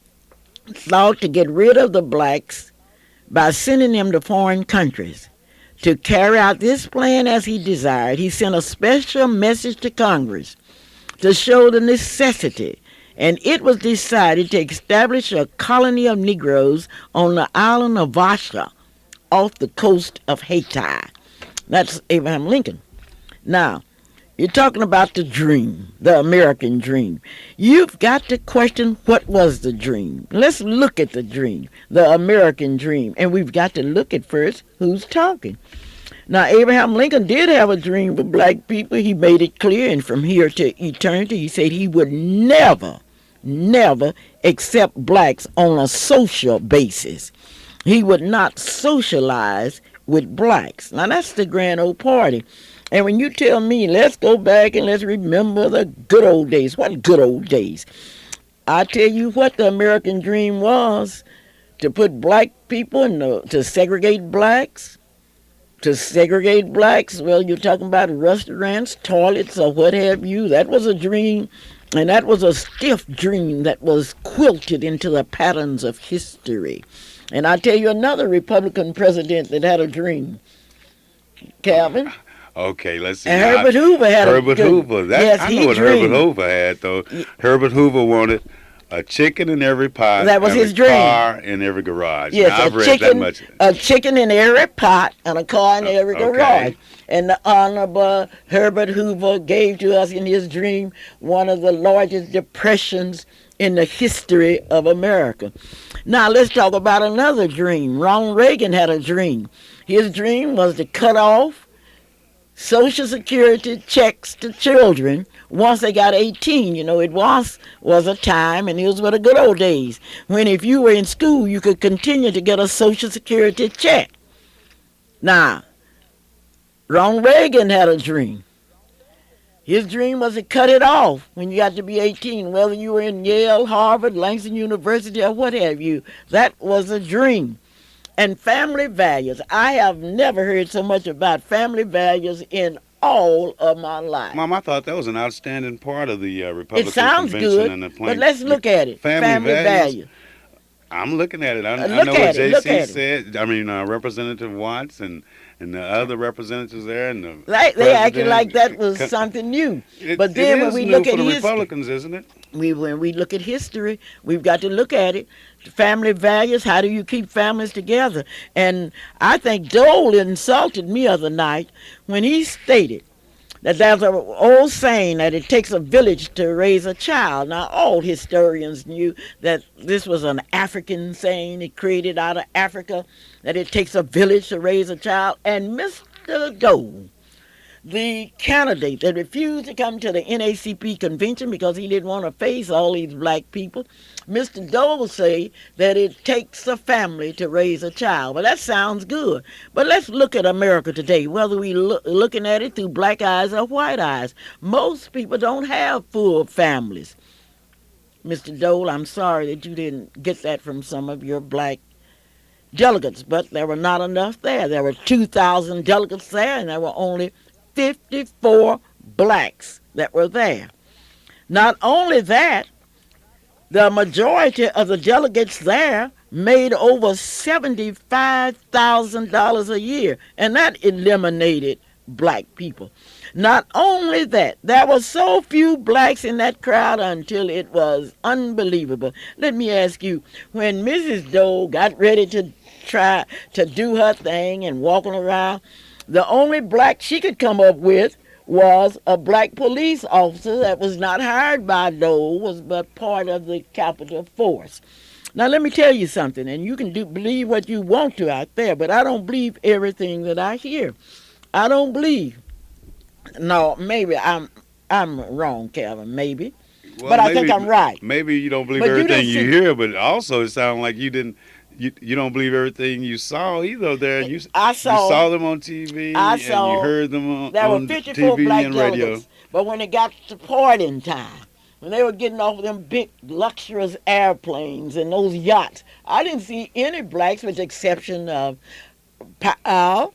thought to get rid of the blacks by sending them to foreign countries. To carry out this plan as he desired, he sent a special message to Congress to show the necessity, and it was decided to establish a colony of Negroes on the island of Vasha off the coast of Haiti. That's Abraham Lincoln. Now, you're talking about the dream, the American dream. You've got to question what was the dream. Let's look at the dream, the American dream. And we've got to look at first who's talking. Now, Abraham Lincoln did have a dream for black people. He made it clear, and from here to eternity, he said he would never, never accept blacks on a social basis. He would not socialize with blacks. Now, that's the grand old party. And when you tell me, let's go back and let's remember the good old days. What good old days? I tell you what the American dream was, to put black people to segregate blacks. To segregate blacks, well, you're talking about restaurants, toilets, or what have you. That was a dream, and that was a stiff dream that was quilted into the patterns of history. And I tell you another Republican president that had a dream, Calvin. Okay, let's see. And Herbert Hoover had Herbert Hoover. Yes, I he know what dreamed. Herbert Hoover had, though. Herbert Hoover wanted a chicken in every pot. That was and his a dream. car in every garage. Yes, Now, I've read that much. a chicken in every pot and a car in every Okay. garage. And the Honorable Herbert Hoover gave to us in his dream one of the largest depressions in the history of America. Now let's talk about another dream. Ronald Reagan had a dream. His dream was to cut off Social Security checks to children once they got 18. It was a time, and it was the good old days, when if you were in school, you could continue to get a Social Security check. Now, Ronald Reagan had a dream. His dream was to cut it off when you got to be 18, whether you were in Yale, Harvard, Langston University, or what have you. That was a dream. And family values. I have never heard so much about family values in all of my life. Mom, I thought that was an outstanding part of the Republican It sounds convention good, and the plan. but let's look at it. Family values. Value. I'm looking at it. I Look know at what it, look JC at it. said. I mean, Representative Watts and the other representatives there, and the They acted president. like that was something new. But then it when is we new look for at the history, Republicans, isn't it? when we look at history, we've got to look at it. Family values, how do you keep families together? And I think Dole insulted me other night when he stated that there's an old saying that it takes a village to raise a child. Now, all historians knew that this was an African saying, it created out of Africa, that it takes a village to raise a child. And Mr. Dole, the candidate that refused to come to the NACP convention because he didn't want to face all these black people, Mr. Dole say that it takes a family to raise a child. Well, that sounds good. But let's look at America today, whether we looking at it through black eyes or white eyes. Most people don't have full families. Mr. Dole, I'm sorry that you didn't get that from some of your black delegates, but there were not enough there. There were 2,000 delegates there, and there were only 54 blacks that were there. Not only that, the majority of the delegates there made over $75,000 a year, and that eliminated black people. Not only that, there were so few blacks in that crowd until it was unbelievable. Let me ask you, when Mrs. Dole got ready to try to do her thing and walking around, the only black she could come up with was a black police officer that was not hired by Dole, was but part of the Capitol Force. Now let me tell you something, and you can believe what you want to out there, but I don't believe everything that I hear. I don't believe. No, maybe I'm wrong, Calvin. Maybe, Well, but I think I'm right. maybe you don't believe But you everything didn't you see. hear, but also it sounds like you didn't. You don't believe everything you saw either. There, I you saw. saw them on I TV and you saw. heard them There were on 54 TV black and radio. delegates, but when it got to partying time, when they were getting off them big luxurious airplanes and those yachts, I didn't see any blacks with the exception of Powell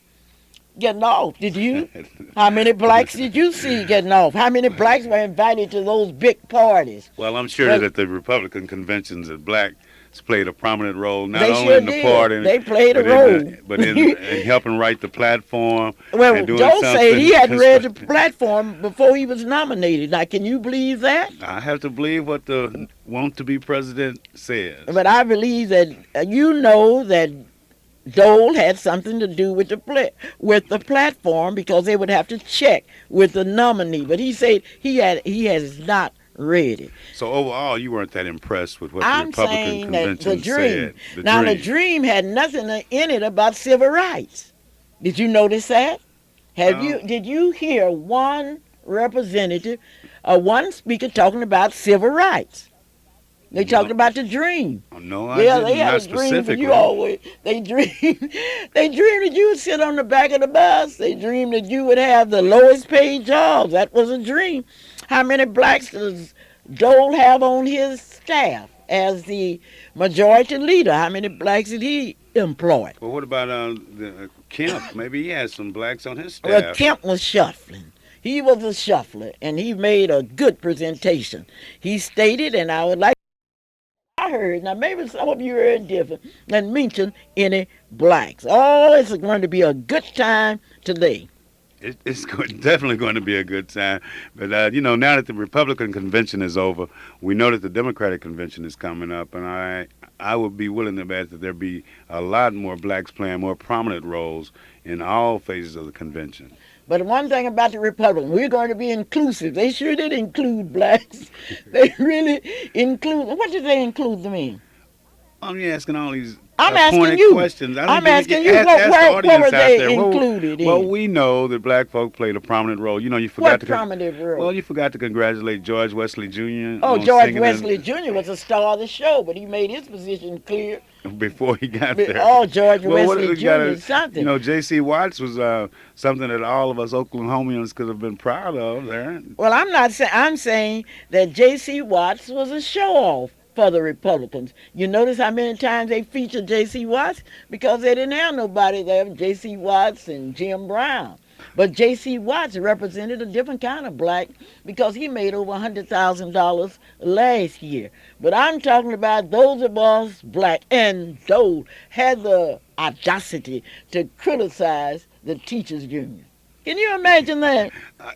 getting off. Did you? How many blacks did you see getting off? How many blacks were invited to those big parties? Well, I'm sure Well, that the Republican conventions that blacks played a prominent role not they only sure in the did. party, They played a but in role. in helping write the platform and Well, doing Joe said he something. hadn't read the platform before he was nominated. Now, can you believe that? I have to believe what the want to be president says. But I believe that you know that Dole had something to do with with the platform because they would have to check with the nominee. But he said he has not read it. So overall, you weren't that impressed with what the I'm Republican saying that the convention dream. said. The Now the dream. dream had nothing in it about civil rights. Did you notice that? Have Well, you? Did you hear one representative, one speaker talking about civil rights? They talked no, about the dream. no, I Yeah, they didn't. had Not a dream for you specifically. always. They dreamed, they dreamed that you would sit on the back of the bus. They dreamed that you would have the lowest paid jobs. That was a dream. How many blacks does Dole have on his staff as the majority leader? How many blacks did he employ? Well, what about Kemp? Maybe he has some blacks on his Well, staff. Kemp was shuffling. He was a shuffler, and he made a good presentation. He stated, and I would like I heard, now maybe some of you heard different, and mention any blacks. Oh, it's going to be a good time today. Definitely going to be a good time. But now that the Republican convention is over, we know that the Democratic convention is coming up, and I would be willing to bet that there be a lot more blacks playing more prominent roles in all phases of the convention. But one thing about the Republicans, we're going to be inclusive. They sure did include blacks. They really include. What did they include them in? I'm asking all these I'm asking pointed you. questions. I I'm don't asking you. ask, What, ask the where audience were out they there. included Well, in? we know that black folk played a prominent role. You forgot What to. prominent role? Well, you forgot to congratulate George Wesley Jr. Oh, on George singing Wesley Jr. was a star of the show, but he made his position clear. before he got there. Oh, George Well, what Wesley we Jr. gotta- is something. J.C. Watts was something that all of us Oklahomians could have been proud of there. Well, I'm not saying. I'm saying that J.C. Watts was a show-off for the Republicans. You notice how many times they featured J.C. Watts because they didn't have nobody there. J.C. Watts and Jim Brown. But J.C. Watts represented a different kind of black because he made over $100,000 last year. But I'm talking about those of us black and those had the audacity to criticize the teachers union. Can you imagine that?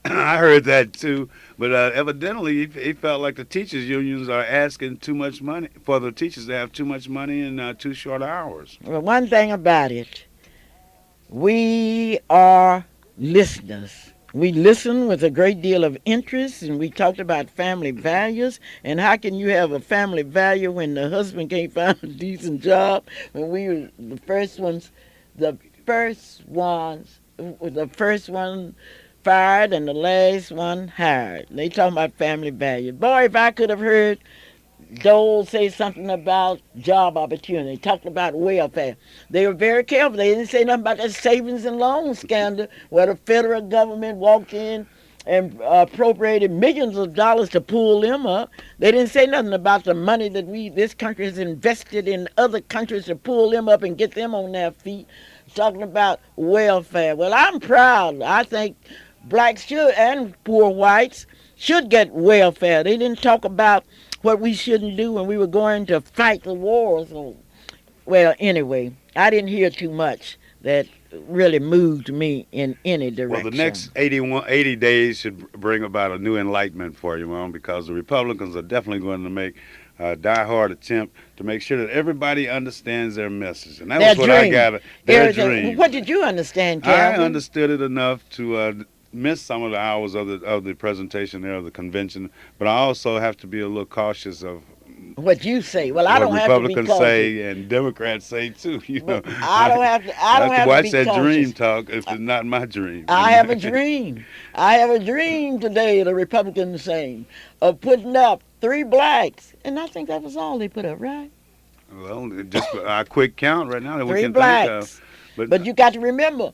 I heard that too, but evidently he felt like the teachers unions are asking too much money for the teachers to have too much money in too short hours. Well, one thing about it, we are listeners. We listen with a great deal of interest, and we talked about family values. And how can you have a family value when the husband can't find a decent job? When we were the first one fired and the last one hired. They talking about family value. Boy, if I could have heard Dole say something about job opportunity, talked about welfare. They were very careful. They didn't say nothing about that savings and loan scandal where the federal government walked in and appropriated millions of dollars to pull them up. They didn't say nothing about the money that this country has invested in other countries to pull them up and get them on their feet. Talking about welfare. Well, I'm proud. I think blacks should and poor whites should get welfare. They didn't talk about what we shouldn't do when we were going to fight the wars. Well, anyway, I didn't hear too much that really moved me in any Well, the direction. next 80 days should bring about a new enlightenment for you, Mom, because the Republicans are definitely going to make a die-hard attempt to make sure that everybody understands their message. And that Their was what I dream. got, their Everything. dream. What did you understand, I Calvin? understood it enough to miss some of the hours of the presentation there of the convention, but I also have to be a little cautious of What you say? Well, I what don't have to be Republicans cautious, say and Democrats say too. but I don't I, have to. I I don't have to have to watch be that dream cautious. talk if it's not my dream. I have a dream. I have a dream today. The Republicans saying of putting up 3 blacks, and I think that was all they put up, right? Well, just a quick count right now that we Three can think of, blacks. but But you got to remember.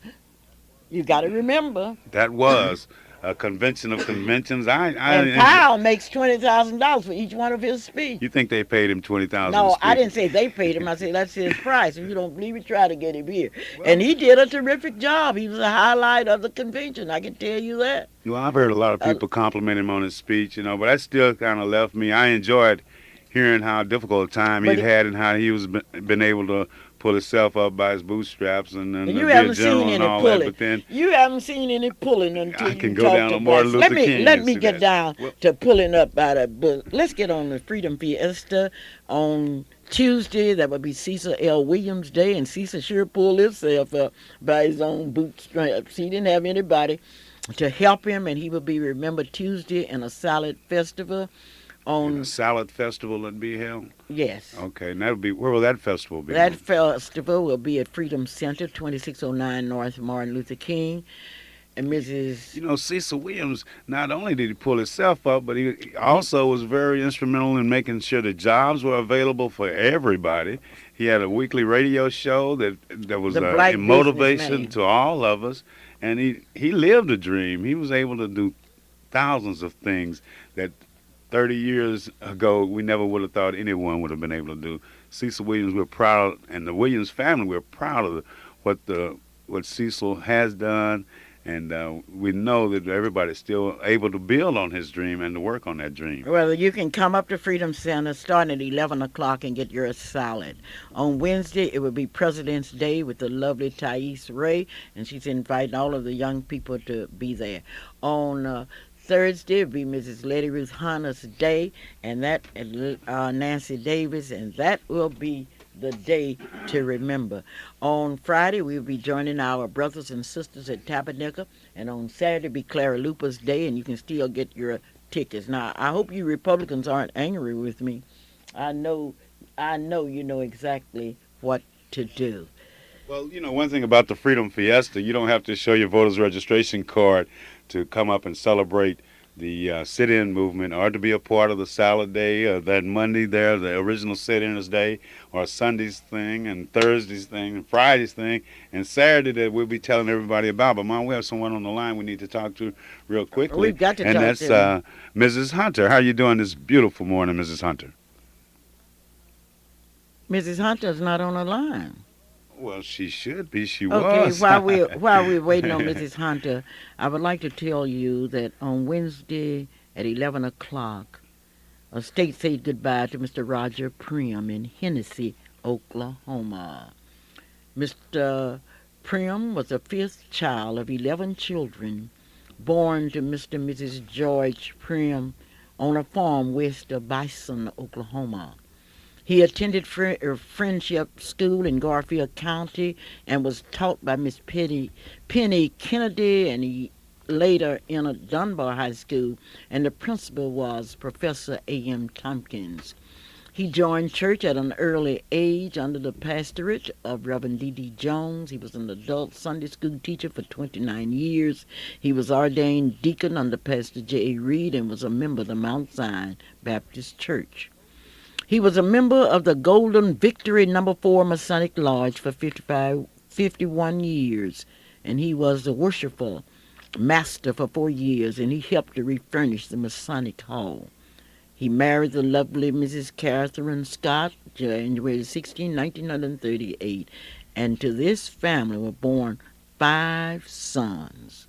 You got to remember. that was a convention of conventions. And Powell makes $20,000 for each one of his speeches. You think they paid him 20,000 to No, I speak? didn't say they paid him. I said that's his price. If you don't believe it, try to get him here. And Well, he did a terrific job. He was a highlight of the convention. I can tell you that. well, I've heard a lot of Uh, people compliment him on his speech, but that still kind of left me. I enjoyed hearing how difficult a time but he'd had and how he was been able to pull himself up by his bootstraps and you be a haven't seen general and any all that. pulling. But then You haven't seen any pulling until I can you go talk down to on Martin blacks. Luther Let me King let and me see get that. down Well, to pulling up by the book. Let's get on the Freedom Fiesta on Tuesday. That would be Cecil L. Williams Day, and Cecil sure pulled himself up by his own bootstraps. He didn't have anybody to help him, and he will be remembered Tuesday in a salad festival in a on, salad festival that'd be held. yes. Okay, and that would be where will that festival be? That festival will be at Freedom Center, 2609 North Martin Luther King. And Mrs. Cecil Williams, not only did he pull himself up, but he also was very instrumental in making sure that jobs were available for everybody. He had a weekly radio show that was The black a motivation businessman. to all of us, and he lived a dream. He was able to do thousands of things that 30 years ago we never would have thought anyone would have been able to do. Cecil Williams, we're proud, and the Williams family, we're proud of what Cecil has done. And we know that everybody's still able to build on his dream and to work on that dream. Well, you can come up to Freedom Center starting at 11 o'clock and get your salad. On Wednesday, it will be President's Day with the lovely Thais Ray, and she's inviting all of the young people to be there. On Thursday, it will be Mrs. Lady Ruth Hunter's Day, and that Nancy Davis, and that will be the day to remember. On Friday, we'll be joining our brothers and sisters at Tabernacle, and on Saturday be Clara Luper's Day, and you can still get your tickets. Now, I hope you Republicans aren't angry with me. I know, I know you know exactly what to do. Well, one thing about the Freedom Fiesta, you don't have to show your voter's registration card to come up and celebrate the sit-in movement or to be a part of the salad day or that Monday there, the original sit-inners day, or Sunday's thing and Thursday's thing and Friday's thing and Saturday that we'll be telling everybody about. But, Mom, we have someone on the line we need to talk to real quickly. We've got to and talk that's to them. Mrs. Hunter. How are you doing this beautiful morning, Mrs. Hunter? Mrs. Hunter's not on the line. Well, she should be. She Okay, was. while we're waiting on Mrs. Hunter, I would like to tell you that on Wednesday at 11 o'clock, a state said goodbye to Mr. Roger Prim in Hennessy, Oklahoma. Mr. Prim was the fifth child of 11 children born to Mr. and Mrs. George Prim on a farm west of Bison, Oklahoma. He attended Friendship School in Garfield County and was taught by Miss Penny Kennedy, and he later entered Dunbar High School, and the principal was Professor A.M. Tompkins. He joined church at an early age under the pastorate of Reverend D.D. Jones. He was an adult Sunday school teacher for 29 years. He was ordained deacon under Pastor J.A. Reed and was a member of the Mount Zion Baptist Church. He was a member of the Golden Victory No. 4 Masonic Lodge for 51 years, and he was the worshipful master for 4 years, and he helped to refurnish the Masonic Hall. He married the lovely Mrs. Catherine Scott, January 16, 1938, and to this family were born 5 sons.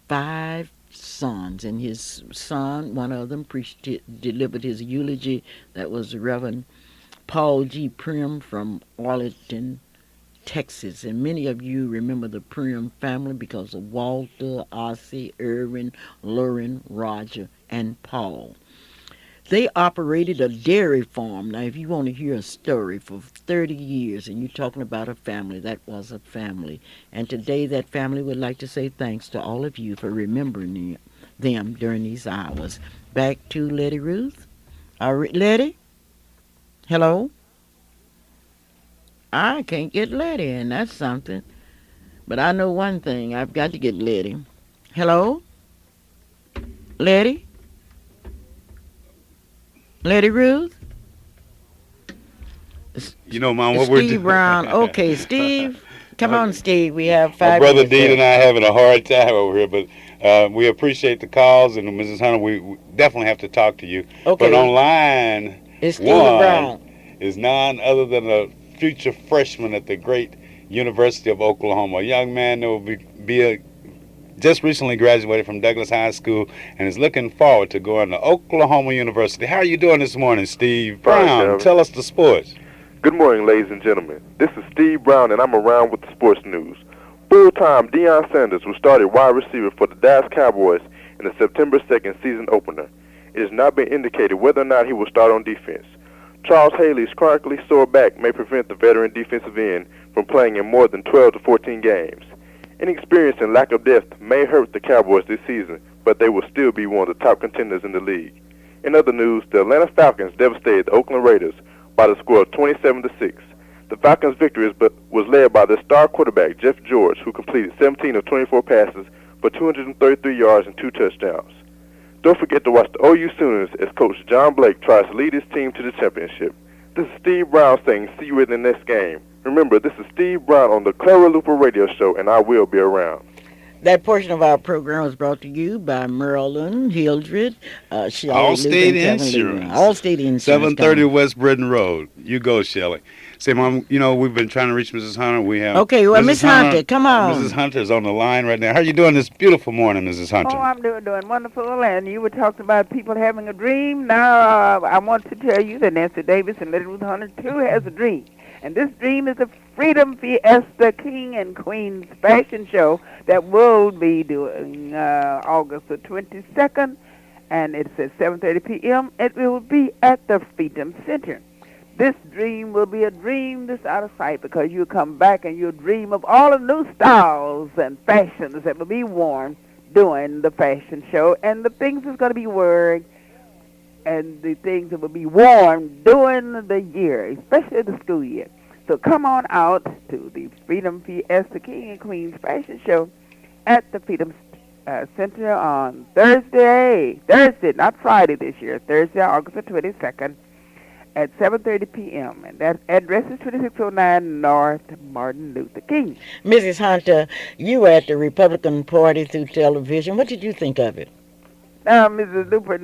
Five sons, and his son, one of them, delivered his eulogy. That was Reverend Paul G. Prim from Arlington, Texas. And many of you remember the Prim family because of Walter, Ossie, Irvin, Lauren, Roger, and Paul. They operated a dairy farm. Now, if you want to hear a story for 30 years and you're talking about a family, that was a family. And today, that family would like to say thanks to all of you for remembering them during these hours. Back to Letty Ruth. Letty? Hello? I can't get Letty, and that's something. But I know one thing. I've got to get Letty. Hello? Letty? Letty Ruth? You know, Mom, what we're Steve doing. Brown. Okay, Steve. Come on, Steve. We have My 5 brother minutes Dean left. and I are having a hard time over here, but we appreciate the calls, and Mrs. Hunter, we definitely have to talk to you. Okay. But on line It's Steve one Brown. is none other than a future freshman at the great University of Oklahoma, a young man that will just recently graduated from Douglas High School and is looking forward to going to Oklahoma University. How are you doing this morning, Steve Fine, Brown? Calvin. Tell us the sports. Good morning, ladies and gentlemen. This is Steve Brown, and I'm around with the sports news. Full-time Deion Sanders will start at wide receiver for the Dallas Cowboys in the September 2nd season opener. It has not been indicated whether or not he will start on defense. Charles Haley's chronically sore back may prevent the veteran defensive end from playing in more than 12 to 14 games. Inexperience and lack of depth may hurt the Cowboys this season, but they will still be one of the top contenders in the league. In other news, the Atlanta Falcons devastated the Oakland Raiders by the score of 27-6. The Falcons' victory was led by their star quarterback, Jeff George, who completed 17 of 24 passes for 233 yards and 2 touchdowns. Don't forget to watch the OU Sooners as Coach John Blake tries to lead his team to the championship. This is Steve Brown saying see you in the next game. Remember, this is Steve Brown on the Clara Luper radio show, and I will be around. That portion of our program was brought to you by Marilyn Hildred, Shelley Allstate Luke, and Kevin Insurance. Lee. Allstate Insurance. 730 West Britain Road. You go, Shelley. Say, Mom, you know, we've been trying to reach Mrs. Hunter. We have. Okay, well, Miss Hunter, come on. Mrs. Hunter is on the line right now. How are you doing this beautiful morning, Mrs. Hunter? Oh, I'm doing wonderful. And you were talking about people having a dream. Now, I want to tell you that Nancy Davis and Little Ruth Hunter, too, has a dream. And this dream is the Freedom Fiesta King and Queen's Fashion Show that will be doing August the 22nd. And it's at 7:30 p.m. It will be at the Freedom Center. This dream will be a dream that's out of sight because you'll come back and you'll dream of all the new styles and fashions that will be worn during the fashion show and the things that's going to be wearing and the things that will be worn during the year, especially the school year. So come on out to the Freedom Fiesta King and Queen's Fashion Show at the Freedom Center on Thursday, not Friday this year, Thursday, August the 22nd. At 7:30 p.m. And that address is 2609 North Martin Luther King. Mrs. Hunter, you were at the Republican Party through television. What did you think of it? Now, Mrs. Luper,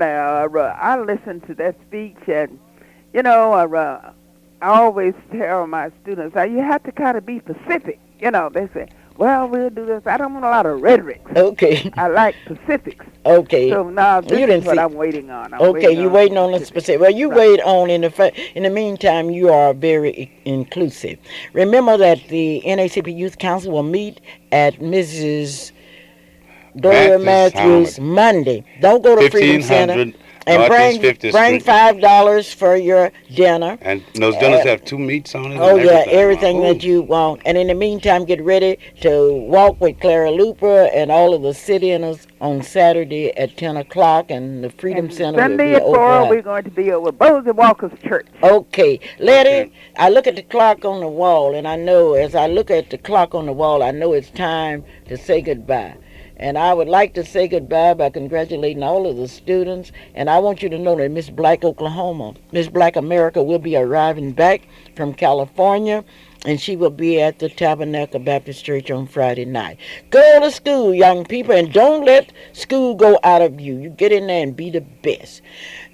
I listened to that speech, and, you know, I always tell my students, you have to kind of be specific. You know, they say, well, we'll do this. I don't want a lot of rhetoric. Okay. I like specifics. Okay. So now this You is what I'm waiting on. You're waiting on the specific. Well, you wait on in the meantime. You are very inclusive. Remember that the NACP Youth Council will meet at Mrs. Gloria Matthews Monday. Don't go to Freedom Center. And bring $5 for your dinner. And those dinners have 2 meats on it. Oh yeah, everything that you want. And in the meantime, get ready to walk with Clara Luper and all of the sit-inners on Saturday at 10 o'clock, and the Freedom Center Sunday will be at 4, we're going to be over Bones and Walker's Church. Okay, Letty, I look at the clock on the wall, and I know as I look at the clock on the wall, I know it's time to say goodbye. And I would like to say goodbye by congratulating all of the students. And I want you to know that Miss Black Oklahoma, Miss Black America will be arriving back from California. And she will be at the Tabernacle Baptist Church on Friday night. Go to school, young people, and don't let school go out of you. You get in there and be the best.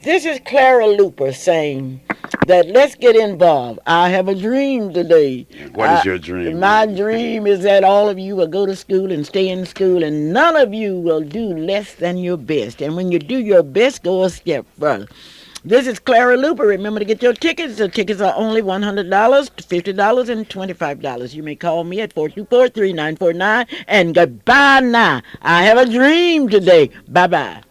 This is Clara Luper saying that let's get involved. I have a dream today. What is your dream? My dream is that all of you will go to school and stay in school, and none of you will do less than your best. And when you do your best, go a step further. This is Clara Luper. Remember to get your tickets. The tickets are only $100, $50, and $25. You may call me at 424-3949. And goodbye now. I have a dream today. Bye-bye.